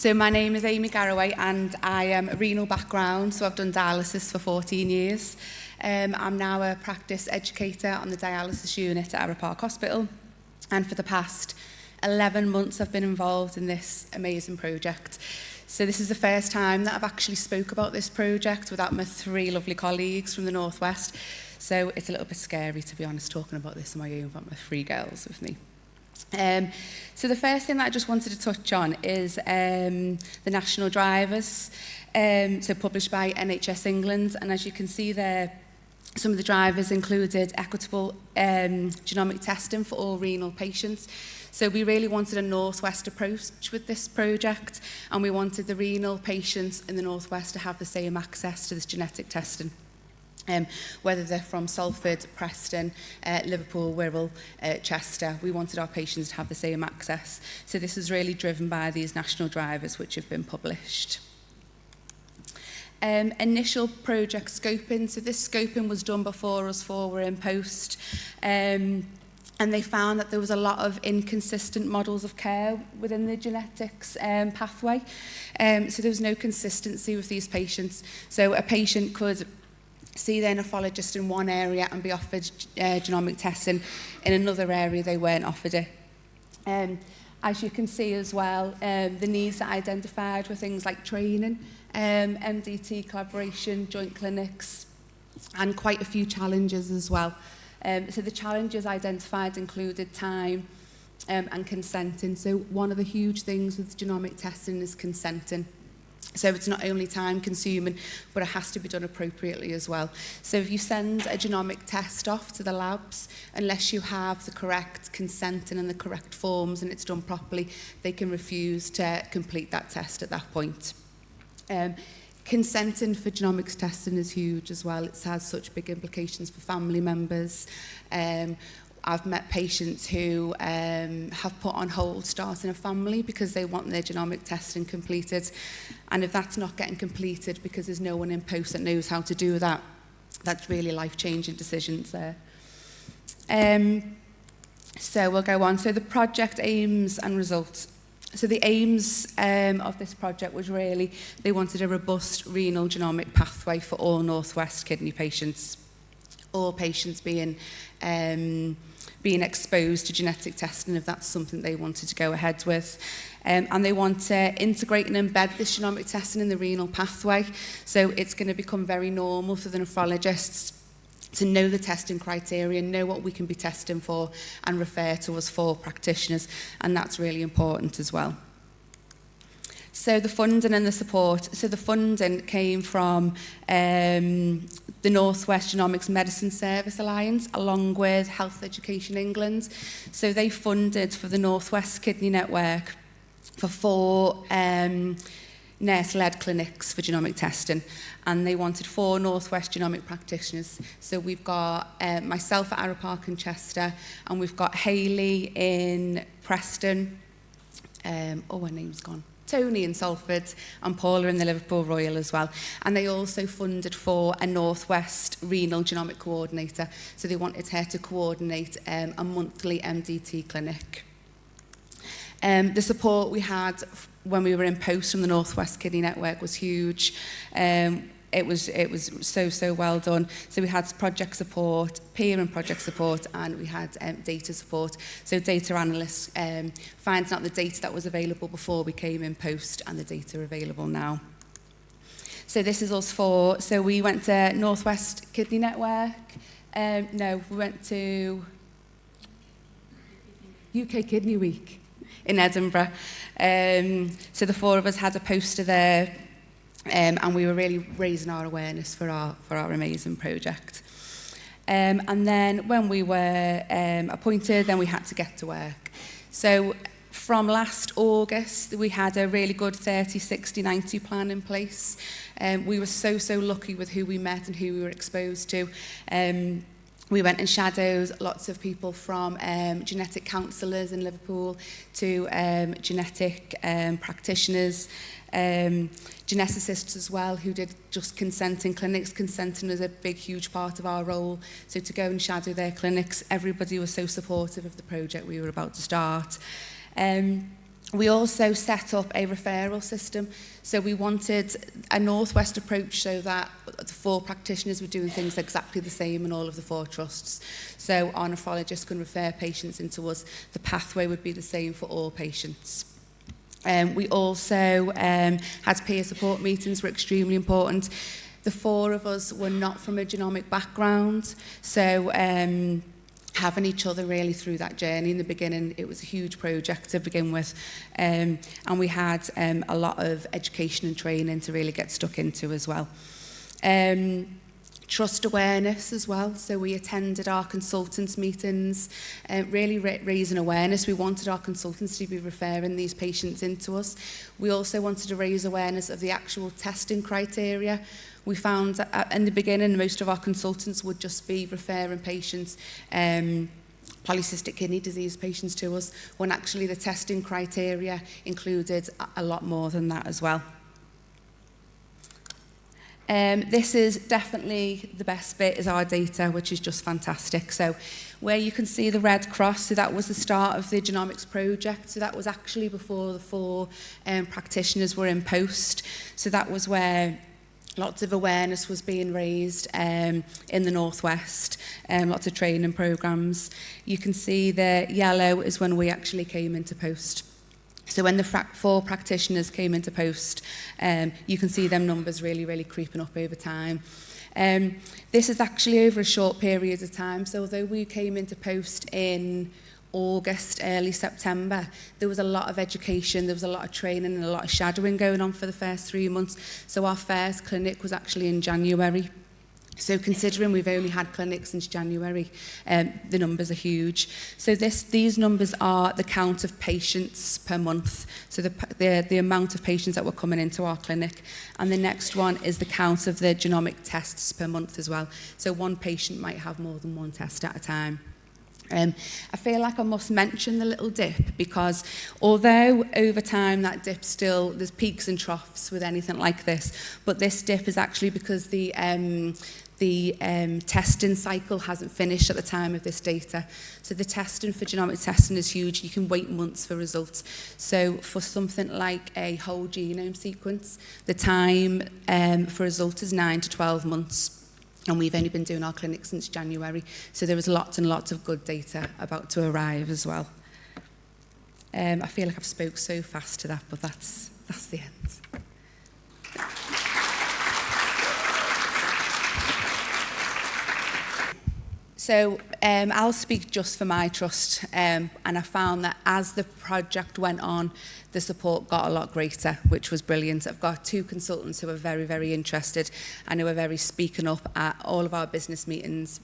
So my name is Amy Garraway and I am a renal background, so I've done dialysis for 14 years. I'm now a practice educator on the dialysis unit at Arrowe Hospital, and for the past 11 months I've been involved in this amazing project. So this is the first time that I've actually spoke about this project without my 3 lovely colleagues from the Northwest. So it's a little bit scary, to be honest, talking about this on my own without my 3 girls with me. So the first thing that I just wanted to touch on is the national drivers, so published by NHS England, and as you can see there, some of the drivers included equitable genomic testing for all renal patients. So we really wanted a Northwest approach with this project, and we wanted the renal patients in the Northwest to have the same access to this genetic testing. Whether they're from Salford, Preston, Liverpool, Wirral, Chester, we wanted our patients to have the same access. So this is really driven by these national drivers which have been published. Initial project scoping, so this scoping was done before us 4 were in post, and they found that there was a lot of inconsistent models of care within the genetics pathway. So there was no consistency with these patients. So a patient could see their nephrologist in one area and be offered genomic testing. In another area, they weren't offered it. As you can see as well, the needs that I identified were things like training, MDT collaboration, joint clinics, and quite a few challenges as well. So the challenges identified included time and consenting. So one of the huge things with genomic testing is consenting. So it's not only time consuming, but it has to be done appropriately as well. So if you send a genomic test off to the labs, unless you have the correct consenting and the correct forms and it's done properly, they can refuse to complete that test at that point. Consenting for genomics testing is huge as well. It has such big implications for family members. I've met patients who have put on hold starting a family because they want their genomic testing completed. And if that's not getting completed because there's no one in post that knows how to do that, that's really life-changing decisions there. So we'll go on. So the project aims and results. So the aims of this project was really, they wanted a robust renal genomic pathway for all Northwest kidney patients. All patients being exposed to genetic testing if that's something they wanted to go ahead with. And they want to integrate and embed this genomic testing in the renal pathway. So it's going to become very normal for the nephrologists to know the testing criteria, know what we can be testing for, and refer to us for practitioners. And that's really important as well. So the funding and the support. So the funding came from the Northwest Genomics Medicine Service Alliance, along with Health Education England. So they funded for the Northwest Kidney Network for 4 nurse-led clinics for genomic testing. And they wanted 4 Northwest genomic practitioners. So we've got myself at Arrowe Park in Chester, and we've got Hayley in Preston. Her name's gone. Tony in Salford, and Paula in the Liverpool Royal as well. And they also funded for a Northwest Renal Genomic Coordinator. So they wanted her to coordinate a monthly MDT clinic. The support we had when we were in post from the Northwest Kidney Network was huge. It was so well done. So we had project support, peer and project support, and we had data support. So data analysts finding out the data that was available before we came in post and the data available now. So this is us 4. So we went to Northwest Kidney Network. We went to UK Kidney Week in Edinburgh. So the 4 of us had a poster there. And we were really raising our awareness for our amazing project. And then when we were appointed, then we had to get to work. So from last August, we had a really good 30, 60, 90 plan in place. We were so lucky with who we met and who we were exposed to. We went and shadowed lots of people from genetic counsellors in Liverpool to genetic practitioners, geneticists as well, who did just consenting clinics. Consenting is a big, huge part of our role. So to go and shadow their clinics, everybody was so supportive of the project we were about to start. We also set up a referral system. So we wanted a northwest approach so that the 4 practitioners were doing things exactly the same in all of the 4 trusts. So our nephrologists can refer patients into us. The pathway would be the same for all patients. We also had peer support meetings, were extremely important. The 4 of us were not from a genomic background, so having each other really through that journey in the beginning, it was a huge project to begin with, and we had a lot of education and training to really get stuck into as well. Trust awareness as well, so we attended our consultants meetings, really raising awareness. We wanted our consultants to be referring these patients into us. We also wanted to raise awareness of the actual testing criteria. We found that in the beginning, most of our consultants would just be referring patients, polycystic kidney disease patients to us, when actually the testing criteria included a lot more than that as well. This is definitely the best bit, is our data, which is just fantastic. So where you can see the red cross, so that was the start of the genomics project. So that was actually before the 4 practitioners were in post. So that was where lots of awareness was being raised in the Northwest, lots of training programs. You can see the yellow is when we actually came into post. So when the 4 practitioners came into post, you can see them numbers really, really creeping up over time. This is actually over a short period of time. So although we came into post in August, early September, there was a lot of education, there was a lot of training and a lot of shadowing going on for the first 3 months. So our first clinic was actually in January. So considering we've only had clinics since January, the numbers are huge. So these numbers are the count of patients per month. So the amount of patients that were coming into our clinic. And the next one is the count of the genomic tests per month as well. So one patient might have more than 1 test at a time. I feel like I must mention the little dip, because although over time that dip still, there's peaks and troughs with anything like this, but this dip is actually because the testing cycle hasn't finished at the time of this data. So the testing for genomic testing is huge. You can wait months for results. So for something like a whole genome sequence, the time for results is 9 to 12 months. And we've only been doing our clinic since January. So there was lots and lots of good data about to arrive as well. I feel like I've spoke so fast to that, but that's the end. So I'll speak just for my trust, and I found that as the project went on, the support got a lot greater, which was brilliant. I've got 2 consultants who are very, very interested and who are very speaking up at all of our business meetings.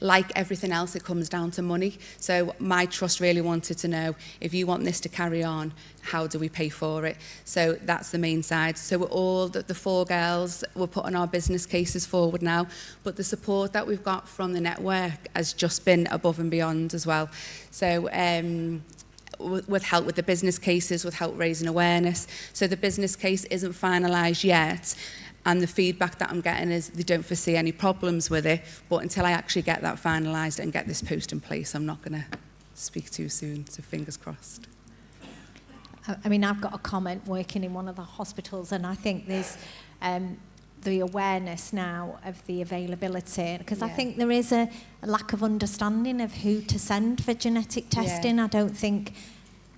Like everything else, it comes down to money. So my trust really wanted to know, if you want this to carry on, how do we pay for it? So that's the main side. So we're all, the 4 girls, we're putting our business cases forward now, but the support that we've got from the network has just been above and beyond as well. So with help with the business cases, with help raising awareness. So the business case isn't finalised yet, and the feedback that I'm getting is they don't foresee any problems with it, but until I actually get that finalised and get this post in place, I'm not going to speak too soon, so fingers crossed. I mean, I've got a comment working in one of the hospitals, and I think there's the awareness now of the availability, because I think there is a lack of understanding of who to send for genetic testing. I don't think,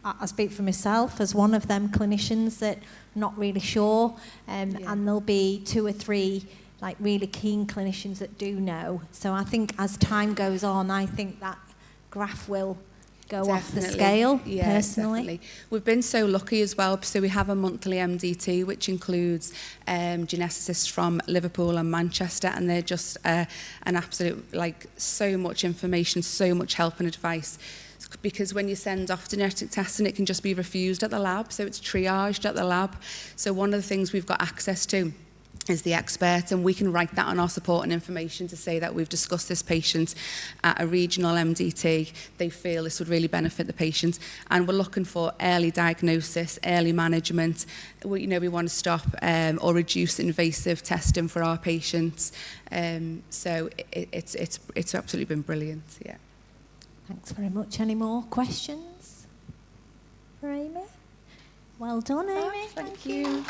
I speak for myself as one of them clinicians that not really sure, and there'll be 2 or 3 like really keen clinicians that do know. So I think as time goes on, I think that graph will go off the scale, personally. Definitely. We've been so lucky as well. So we have a monthly MDT, which includes geneticists from Liverpool and Manchester, and they're just an absolute, like, so much information, so much help and advice. Because when you send off genetic testing, it can just be refused at the lab, so it's triaged at the lab. So one of the things we've got access to is the expert, and we can write that on our support and information to say that we've discussed this patient at a regional MDT. They feel this would really benefit the patient, and we're looking for early diagnosis, early management. We want to stop or reduce invasive testing for our patients. So it's absolutely been brilliant. Yeah. Thanks very much. Any more questions? for Amy. Well done, Amy. Thank you.